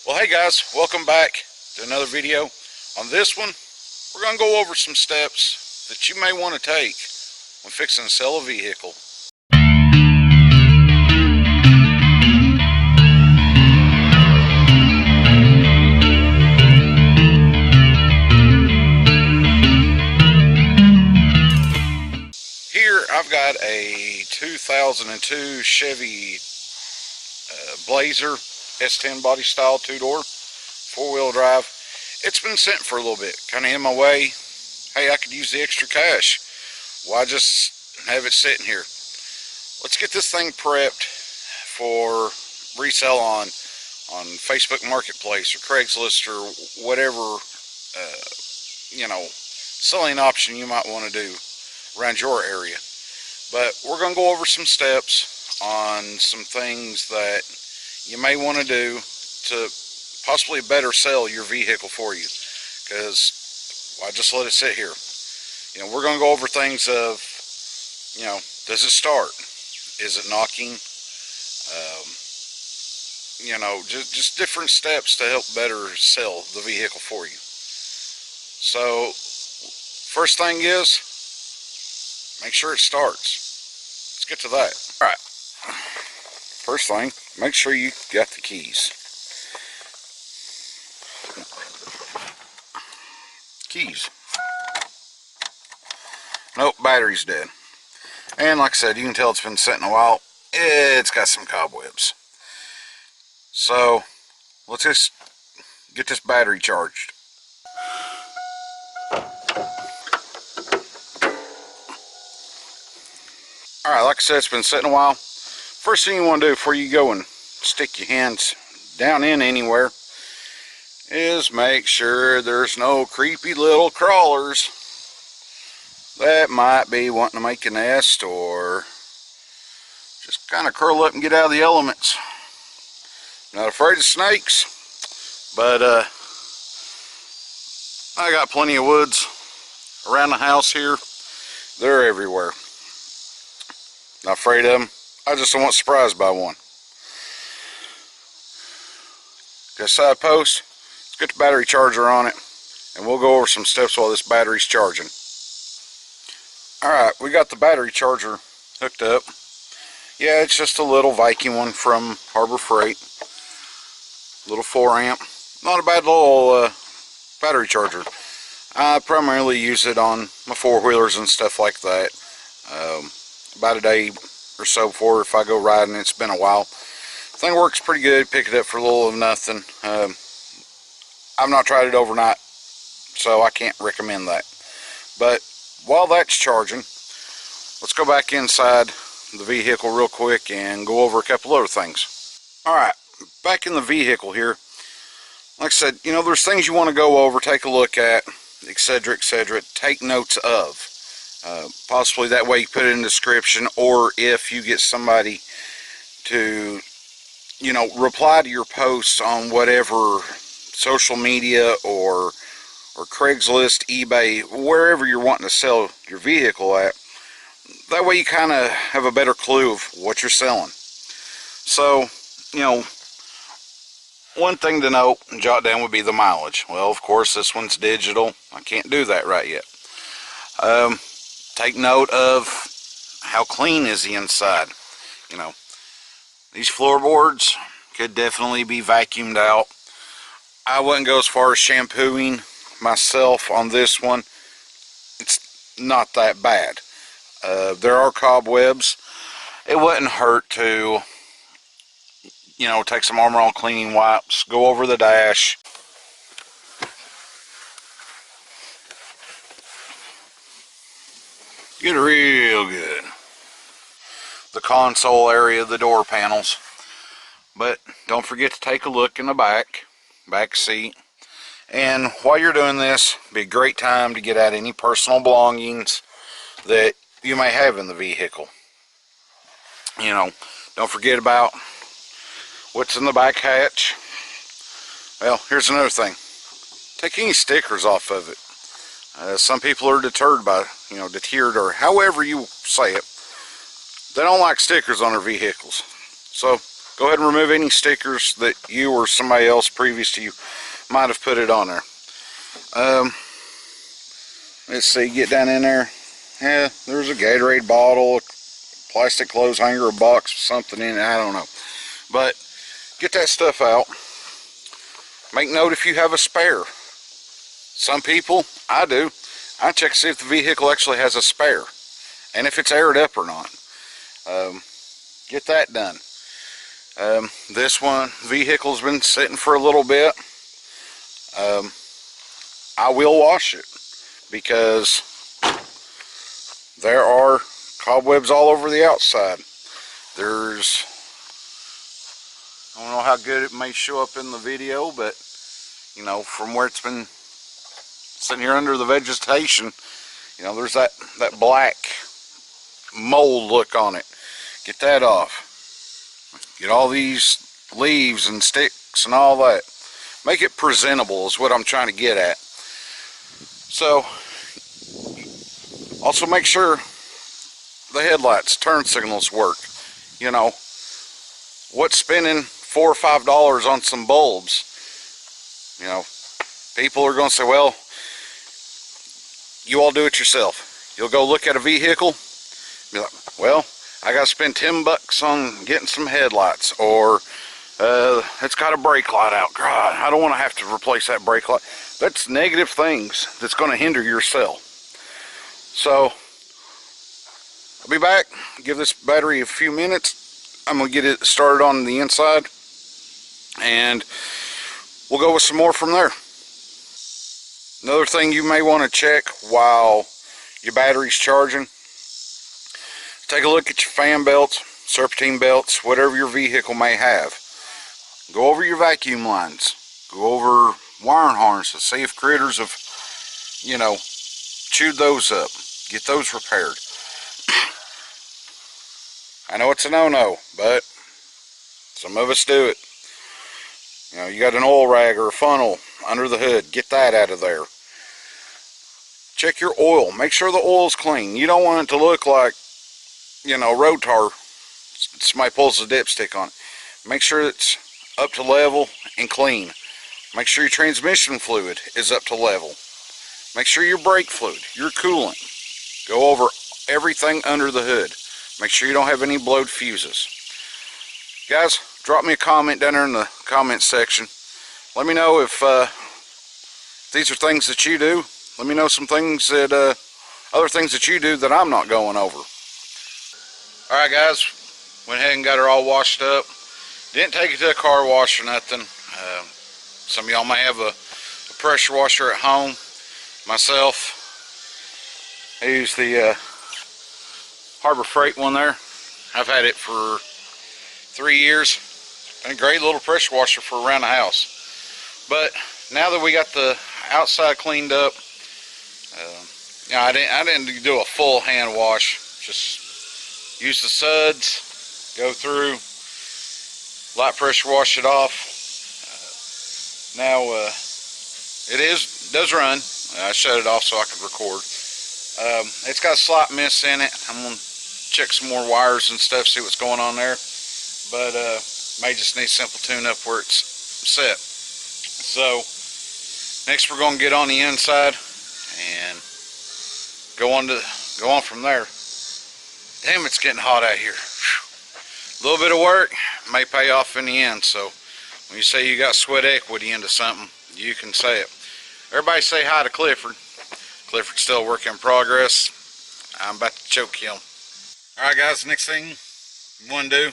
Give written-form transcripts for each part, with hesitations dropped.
Well, hey guys, welcome back to another video. On this one, we're going to go over some steps that you may want to take when fixing to sell a vehicle. Here I've got a 2002 Chevy Blazer S10 body style 2-door, 4-wheel drive. It's been sitting for a little bit, kind of in my way. Hey, I could use the extra cash. Why just have it sitting here? Let's get this thing prepped for resale on Facebook Marketplace or Craigslist or whatever selling option you might want to do around your area. But we're going to go over some steps on some things that you may want to do to possibly better sell your vehicle for you, because why just let it sit here? We're going to go over things of, does it start? Is it knocking? Just different steps to help better sell the vehicle for you. So, first thing is, make sure it starts. Let's get to that. All right. First thing, make sure you got the keys. Keys. Nope, battery's dead. And like I said, you can tell it's been sitting a while. It's got some cobwebs. So, let's just get this battery charged. Alright, like I said, it's been sitting a while. First thing you want to do before you go and stick your hands down in anywhere is make sure there's no creepy little crawlers that might be wanting to make a nest or just kind of curl up and get out of the elements. Not afraid of snakes, but I got plenty of woods around the house here. They're everywhere. Not afraid of them. I just don't want surprised by one. Got a side post. Let's get the battery charger on it, and we'll go over some steps while this battery's charging. Alright, we got the battery charger hooked up. Yeah, it's just a little Viking one from Harbor Freight. Little 4 amp. Not a bad little battery charger. I primarily use it on my 4-wheelers and stuff like that. About a day or so before, if I go riding. It's been a while. Thing works pretty good. Pick it up for a little of nothing. I've not tried it overnight, so I can't recommend that. But while that's charging, let's go back inside the vehicle real quick and go over a couple other things. Alright, back in the vehicle here. Like I said, there's things you want to go over, take a look at, etc., etc. Take notes of. Possibly that way you put it in the description, or if you get somebody to reply to your posts on whatever social media or Craigslist, eBay, wherever you're wanting to sell your vehicle at. That way you kind of have a better clue of what you're selling. So, one thing to note and jot down would be the mileage. Well, of course, this one's digital. I can't do that right yet. Take note of how clean is the inside. These floorboards could definitely be vacuumed out. I wouldn't go as far as shampooing myself on this one. It's not that bad. There are cobwebs. It wouldn't hurt to take some Armor All cleaning wipes, go over the dash. Get it real good. The console area, the door panels. But don't forget to take a look in the back seat. And while you're doing this, it'd be a great time to get out any personal belongings that you may have in the vehicle. Don't forget about what's in the back hatch. Well, here's another thing. Take any stickers off of it. Some people are deterred by, deterred, or however you say it. They don't like stickers on their vehicles. So, go ahead and remove any stickers that you or somebody else previous to you might have put it on there. Let's see, get down in there. Yeah, there's a Gatorade bottle, a plastic clothes hanger, a box, something in it, I don't know. But get that stuff out. Make note if you have a spare. Some people, I do, I check to see if the vehicle actually has a spare and if it's aired up or not. Get that done. This vehicle's been sitting for a little bit. I will wash it because there are cobwebs all over the outside. There's, I don't know how good it may show up in the video, but you know, from where it's been sitting here under the vegetation, you know, there's that black mold look on it. Get that off. Get all these leaves and sticks and all that. Make it presentable is what I'm trying to get at. So, also make sure the headlights, turn signals work. You know, what's spending $4 or $5 on some bulbs? You know, people are going to say, well, you all do it yourself. You'll go look at a vehicle, be like, well, I got to spend 10 bucks on getting some headlights, or it's got a brake light out. God, I don't want to have to replace that brake light. That's negative things that's going to hinder your sale. So, I'll be back, give this battery a few minutes. I'm going to get it started on the inside, and we'll go with some more from there. Another thing you may want to check while your battery's charging, take a look at your fan belts, serpentine belts, whatever your vehicle may have. Go over your vacuum lines. Go over wiring harnesses. See if critters have, you know, chewed those up. Get those repaired. I know it's a no-no, but some of us do it. You know, you got an oil rag or a funnel under the hood. Get that out of there. Check your oil. Make sure the oil's clean. You don't want it to look like, you know, road tar. Somebody pulls a dipstick on it. Make sure it's up to level and clean. Make sure your transmission fluid is up to level. Make sure your brake fluid, your coolant. Go over everything under the hood. Make sure you don't have any blowed fuses. Guys, drop me a comment down there in the comment section. Let me know if these are things that you do. Let me know some things that, other things that you do that I'm not going over. Alright guys, went ahead and got her all washed up. Didn't take it to a car wash or nothing. Some of y'all may have a pressure washer at home. Myself, I use the Harbor Freight one there. I've had it for 3 years. Been a great little pressure washer for around the house. But now that we got the outside cleaned up, you know, I didn't do a full hand wash. Just use the suds, go through, light pressure wash it off. Now it does run. I shut it off so I could record. It's got a slight miss in it. I'm gonna check some more wires and stuff, see what's going on there. But may just need simple tune up where it's set. So next we're gonna get on the inside and go on from there. Damn, it's getting hot out here. A little bit of work may pay off in the end. So when you say you got sweat equity into something, you can say it. Everybody say hi to Clifford. Clifford's still a work in progress. I'm about to choke him. Alright guys, next thing you want to do,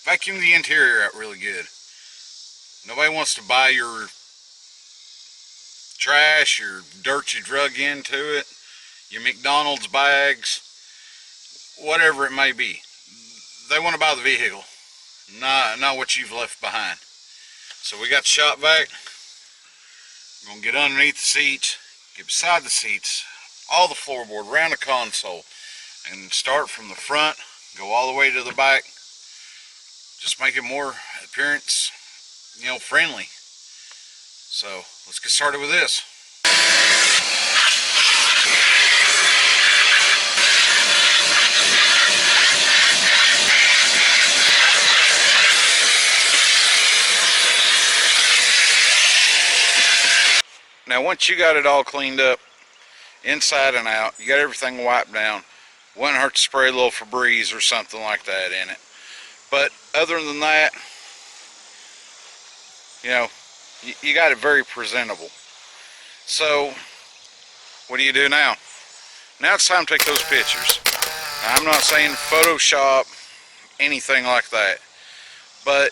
vacuum the interior out really good. Nobody wants to buy your trash, your dirt you drug into it, your McDonald's bags, whatever it may be. They want to buy the vehicle, not what you've left behind. So we got the shop vac. We're going to get underneath the seats, get beside the seats, all the floorboard, around the console, and start from the front, go all the way to the back. Just make it more appearance, you know, friendly. So let's get started with this. Now once you got it all cleaned up, inside and out, you got everything wiped down, wouldn't hurt to spray a little Febreze or something like that in it. But other than that, you know, you got it very presentable. So what do you do now? Now it's time to take those pictures. Now, I'm not saying Photoshop, anything like that, but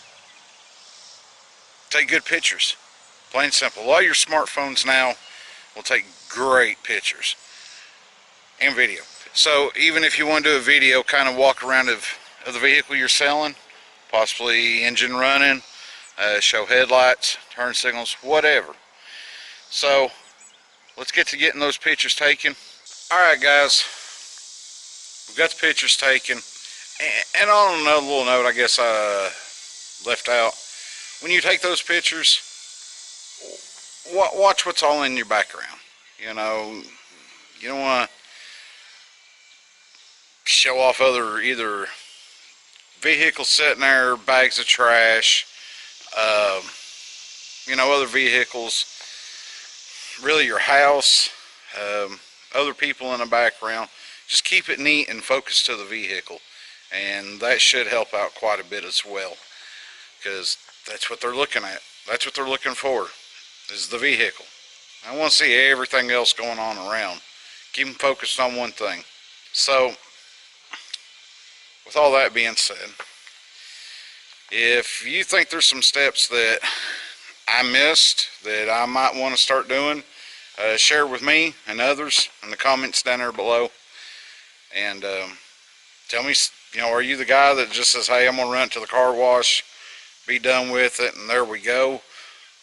take good pictures. Plain and simple. A lot of your smartphones now will take great pictures and video. So even if you want to do a video, kind of walk around of the vehicle you're selling, possibly engine running, show headlights, turn signals, whatever. So let's get to getting those pictures taken. Alright guys, we've got the pictures taken, and on another little note I guess I left out, when you take those pictures, watch what's all in your background. You know, you don't want to show off either vehicles sitting there, bags of trash, you know, other vehicles, really your house, other people in the background. Just keep it neat and focused to the vehicle, and that should help out quite a bit as well, because that's what they're looking at. That's what they're looking for, is the vehicle. I want to see everything else going on around. Keep them focused on one thing. So with all that being said, if you think there's some steps that I missed that I might want to start doing, share with me and others in the comments down there below. And tell me, you know, are you the guy that just says, hey, I'm going to run it to the car wash, be done with it, and there we go?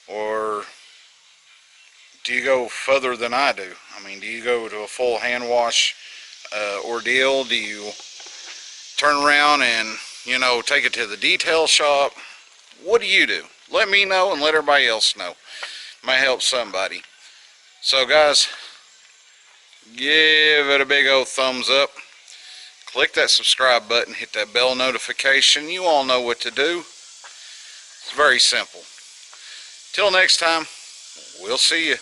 Or do you go further than I do? I mean, do you go to a full hand wash ordeal? Do you turn around and, you know, take it to the detail shop? What do you do? Let me know and let everybody else know. Might help somebody. So guys, give it a big old thumbs up. Click that subscribe button, hit that bell notification. You all know what to do. It's very simple. Till next time, we'll see you.